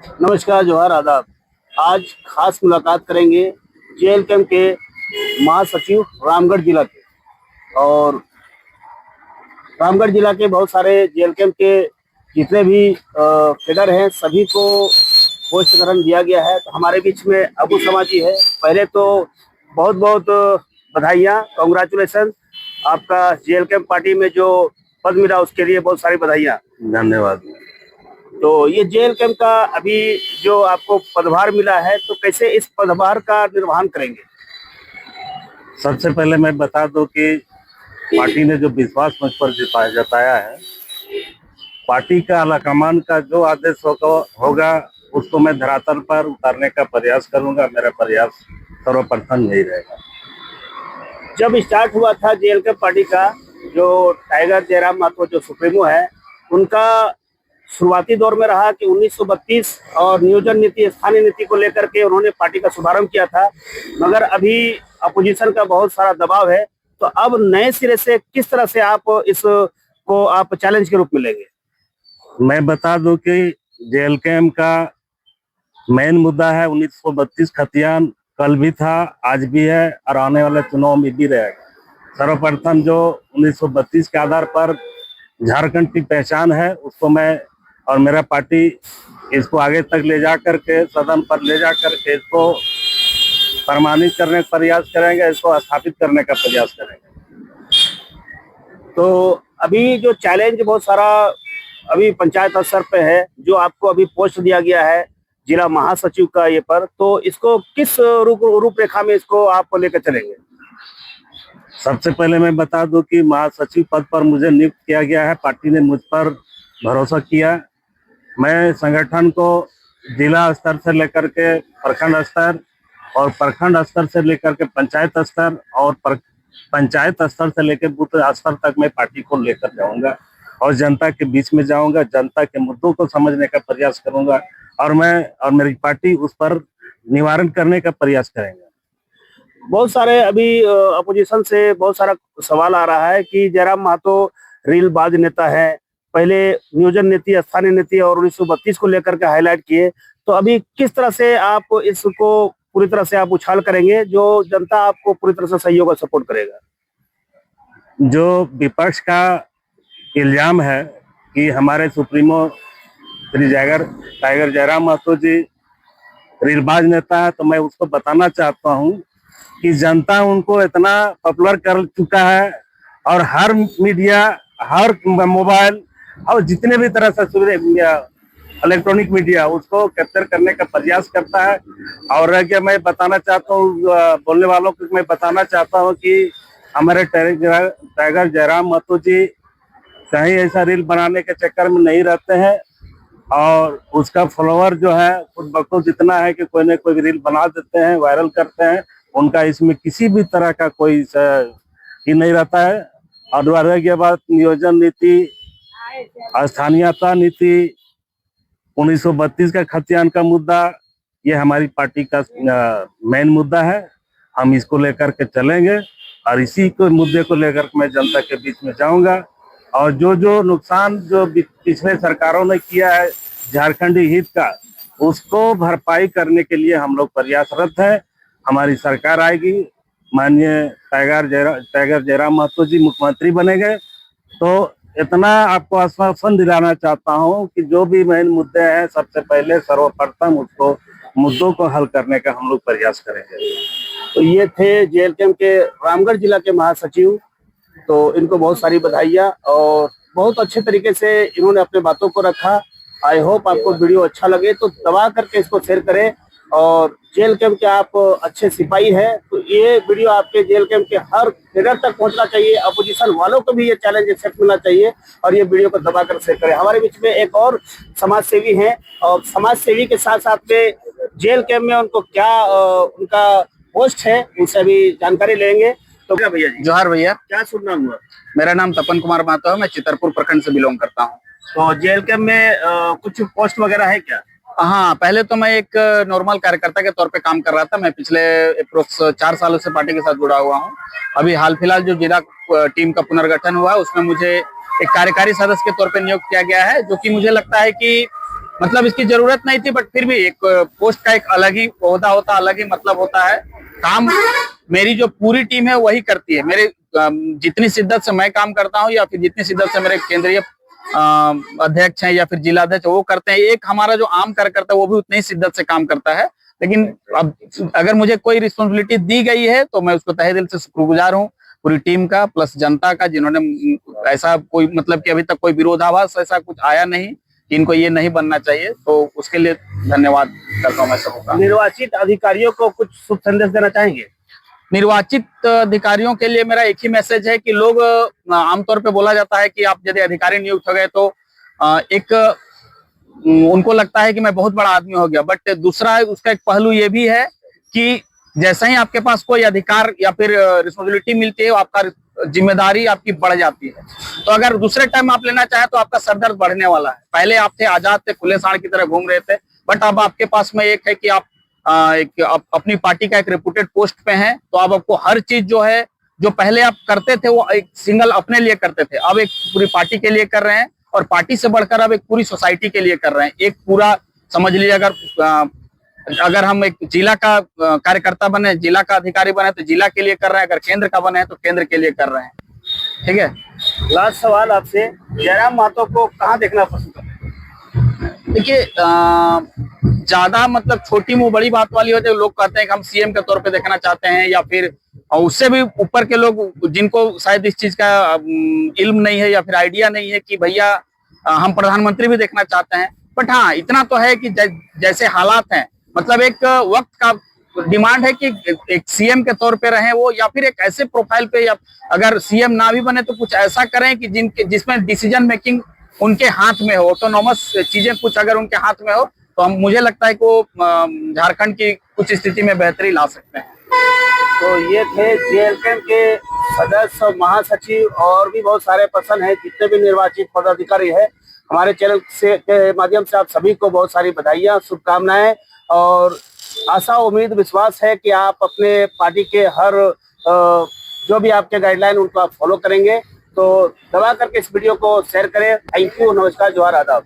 नमस्कार, जोहार, आदाब। आज खास मुलाकात करेंगे जेल कैंप के महासचिव रामगढ़ जिला के। और रामगढ़ जिला के बहुत सारे जेल कैंप के जितने भी कैडर हैं सभी को पोस्ट ग्रहण दिया गया है। तो हमारे बीच में अबू समाजी है। पहले तो बहुत बहुत बधाइयाँ, कॉन्ग्रेचुलेसन। आपका जेल कैंप पार्टी में जो पद मिला उसके लिए बहुत सारी बधाइयाँ। धन्यवाद। तो ये जेल कैंप का अभी जो आपको पदभार मिला है, तो कैसे इस पदभार का निर्वहन करेंगे? सबसे पहले मैं बता दूं कि पार्टी ने जो विश्वास मुझ पर जताया है, पार्टी का आलाकमान का जो आदेश होगा उसको मैं धरातल पर उतारने का प्रयास करूंगा। मेरा प्रयास सर्वप्रथम यही रहेगा। जब स्टार्ट हुआ था जेल कैंप पार्टी का, जो टाइगर जयराम माथुर जो सुप्रीमो है, उनका शुरुआती दौर में रहा कि 1932 और नियोजन नीति, स्थानीय नीति को लेकर के उन्होंने पार्टी का शुभारंभ किया था। मगर अभी अपोजिशन का बहुत सारा दबाव है। तो अब नए सिरे से किस तरह से आप इसको आप चैलेंज के रूप में लेंगे? मैं बता दूं कि जेल कैंप का मेन मुद्दा है 1932 खतियान। कल भी था, आज भी है और आने वाले चुनाव में भी रहेगा। सर्वप्रथम जो 1932 के आधार पर झारखंड की पहचान है उसको मैं और मेरा पार्टी इसको आगे तक ले जा करके, सदन पर ले जा करके इसको प्रमाणित करने का प्रयास करेंगे, इसको स्थापित करने का प्रयास करेंगे। तो अभी जो चैलेंज बहुत सारा अभी पंचायत स्तर पे है, जो आपको अभी पोस्ट दिया गया है जिला महासचिव का ये पर, तो इसको किस रूपरेखा में इसको आप लेकर चलेंगे? सबसे पहले मैं बता दूं कि महासचिव पद पर मुझे नियुक्त किया गया है। पार्टी ने मुझ पर भरोसा किया। मैं संगठन को जिला स्तर से लेकर के प्रखंड स्तर और प्रखंड स्तर से लेकर के पंचायत स्तर और पंचायत स्तर से लेकर बूथ स्तर तक मैं पार्टी को लेकर जाऊंगा और जनता के बीच में जाऊंगा। जनता के मुद्दों को समझने का प्रयास करूंगा और मैं और मेरी पार्टी उस पर निवारण करने का प्रयास करेंगे। बहुत सारे अभी अपोजिशन से बहुत सारा सवाल आ रहा है कि जयराम महतो रीलबाज नेता है। पहले नियोजन नीति, स्थानीय नीति और 1932 को लेकर के हाईलाइट किए। तो अभी किस तरह से आप इसको पूरी तरह से आप उछाल करेंगे जो जनता आपको पूरी तरह से सहयोग और सपोर्ट करेगा? जो विपक्ष का इल्जाम है कि हमारे सुप्रीमो श्री टाइगर जयराम महतो जी रीलबाज नेता है, तो मैं उसको बताना चाहता हूं कि जनता उनको इतना पॉपुलर कर चुका है और हर मीडिया, हर मोबाइल और जितने भी तरह से इलेक्ट्रॉनिक मीडिया उसको कैप्चर करने का प्रयास करता है। और क्या मैं बताना चाहता हूँ, बोलने वालों को मैं बताना चाहता हूँ कि हमारे टाइगर जयराम महतो जी कहीं ऐसा रील बनाने के चक्कर में नहीं रहते हैं और उसका फॉलोअर जो है खुद बखुद जितना है कि कोई न कोई रील बना देते हैं, वायरल करते हैं। उनका इसमें किसी भी तरह का कोई ही नहीं रहता है। और रह गया बात नियोजन नीति, स्थानीयता नीति, 1932 का खतियान का मुद्दा, ये हमारी पार्टी का मेन मुद्दा है। हम इसको लेकर के चलेंगे और इसी को मुद्दे को लेकर मैं जनता के बीच में जाऊंगा। और जो जो नुकसान जो पिछले सरकारों ने किया है झारखंडी हित का, उसको भरपाई करने के लिए हम लोग प्रयासरत है। हमारी सरकार आएगी, माननीय टाइगर जयराम महतो जी मुख्यमंत्री बनेंगे, तो इतना आपको आश्वासन दिलाना चाहता हूं कि जो भी मेन मुद्दे हैं सबसे पहले सर्वप्रथम उसको मुद्दों को हल करने का हम लोग प्रयास करेंगे। तो ये थे जेल कैंप के रामगढ़ जिला के महासचिव। तो इनको बहुत सारी बधाइयाँ और बहुत अच्छे तरीके से इन्होंने अपने बातों को रखा। आई होप आपको वीडियो अच्छा लगे तो दबा करके इसको शेयर करें। और जेल कैंप के आप अच्छे सिपाही हैं, तो ये वीडियो आपके जेल कैंप के हर कैडर तक पहुंचना चाहिए। अपोजिशन वालों को भी ये चैलेंज एक्सेप्ट मिलना चाहिए और ये वीडियो को दबा कर शेयर करें। हमारे बीच में एक और समाज सेवी हैं और समाज सेवी के साथ साथ में जेल कैंप में उनको क्या उनका पोस्ट है, उनसे भी जानकारी लेंगे। तो क्या भैया जी? जोहार भैया, क्या शुभ नाम हुआ? मेरा नाम तपन कुमार महतो है। मैं चितरपुर प्रखंड से बिलोंग करता हूँ। तो जेल कैंप में कुछ पोस्ट वगैरह है क्या? हाँ, पहले तो मैं एक नॉर्मल कार्यकर्ता के तौर पे काम कर रहा था। मैं पिछले अप्रोक्स 4 सालों से पार्टी के साथ जुड़ा हुआ हूँ। अभी हाल फिलहाल जो जिला टीम का पुनर्गठन हुआ है उसमें मुझे एक कार्यकारी सदस्य के तौर पे नियुक्त किया गया है, जो कि मुझे लगता है कि मतलब इसकी जरूरत नहीं थी, बट फिर भी एक पोस्ट का एक अलग ही ओहदा होता, अलग ही मतलब होता है। काम मेरी जो पूरी टीम है वही करती है। मेरे जितनी शिद्दत से मैं काम करता हूँ या फिर जितनी शिद्दत से मेरे केंद्रीय अध्यक्ष हैं या फिर जिला अध्यक्ष वो करते हैं, एक हमारा जो आम कार्यकर्ता है वो भी उतनी ही शिद्दत से काम करता है। लेकिन अब अगर मुझे कोई रिस्पॉन्सिबिलिटी दी गई है तो मैं उसको तहे दिल से शुक्रगुजार हूँ, पूरी टीम का प्लस जनता का, जिन्होंने ऐसा कोई मतलब कि अभी तक कोई विरोधाभास ऐसा कुछ आया नहीं कि इनको ये नहीं बनना चाहिए, तो उसके लिए धन्यवाद करता हूँ मैं सबका। निर्वाचित अधिकारियों को कुछ शुभ संदेश देना चाहेंगे? निर्वाचित अधिकारियों के लिए मेरा एक ही मैसेज है कि लोग आमतौर पे बोला जाता है कि आप यदि अधिकारी नियुक्त हो गए तो एक उनको लगता है कि मैं बहुत बड़ा आदमी हो गया, बट दूसरा उसका एक पहलू ये भी है कि जैसा ही आपके पास कोई अधिकार या फिर रिस्पॉन्सिबिलिटी मिलती है, आपका जिम्मेदारी आपकी बढ़ जाती है। तो अगर दूसरे टाइम आप लेना चाहें तो आपका सरदर्द बढ़ने वाला है। पहले आप थे आजाद थे, खुले सांड की तरह घूम रहे थे, बट अब आपके पास में एक है कि आप अपनी पार्टी का एक रेपुटेड पोस्ट पे हैं, तो अब आपको हर चीज जो है जो पहले आप करते थे वो एक सिंगल अपने लिए करते थे, अब एक पूरी पार्टी के लिए कर रहे हैं, और पार्टी से बढ़कर अब एक पूरी सोसाइटी के लिए कर रहे हैं। एक पूरा समझ लीजिए, अगर हम एक जिला का कार्यकर्ता बने, जिला का अधिकारी बने तो जिला के लिए कर रहे हैं, अगर केंद्र का बने तो केंद्र के लिए कर रहे हैं। ठीक है। लास्ट सवाल आपसे, जयराम महतो को कहाँ देखना पसंद करते हैं? देखिए, ज्यादा मतलब छोटी मुंह बड़ी बात वाली होती है। लोग कहते हैं कि हम सीएम के तौर पे देखना चाहते हैं, या फिर उससे भी ऊपर के लोग जिनको शायद इस चीज का इल्म नहीं है या फिर आइडिया नहीं है कि भैया हम प्रधानमंत्री भी देखना चाहते हैं। बट हाँ, इतना तो है कि जैसे हालात हैं, मतलब एक वक्त का डिमांड है कि एक सीएम के तौर पे रहें वो, या फिर एक ऐसे प्रोफाइल पे, या अगर सीएम ना भी बने तो कुछ ऐसा करें कि जिसमें डिसीजन मेकिंग उनके हाथ में हो, ऑटोनॉमस चीजें कुछ अगर उनके हाथ में हो तो मुझे लगता है कि वो झारखंड की कुछ स्थिति में बेहतरी ला सकते हैं। तो ये थे जेएलकेएम के सदस्य, महासचिव और भी बहुत सारे पर्सन हैं, जितने भी निर्वाचित पदाधिकारी है। हमारे चैनल से के माध्यम से आप सभी को बहुत सारी बधाइयाँ, शुभकामनाएं, और आशा उम्मीद विश्वास है कि आप अपने पार्टी के हर जो भी आपके गाइडलाइन उनको आप फॉलो करेंगे। तो दबा करके इस वीडियो को शेयर करें। थैंक यू, नमस्कार, जोहार, आदाब।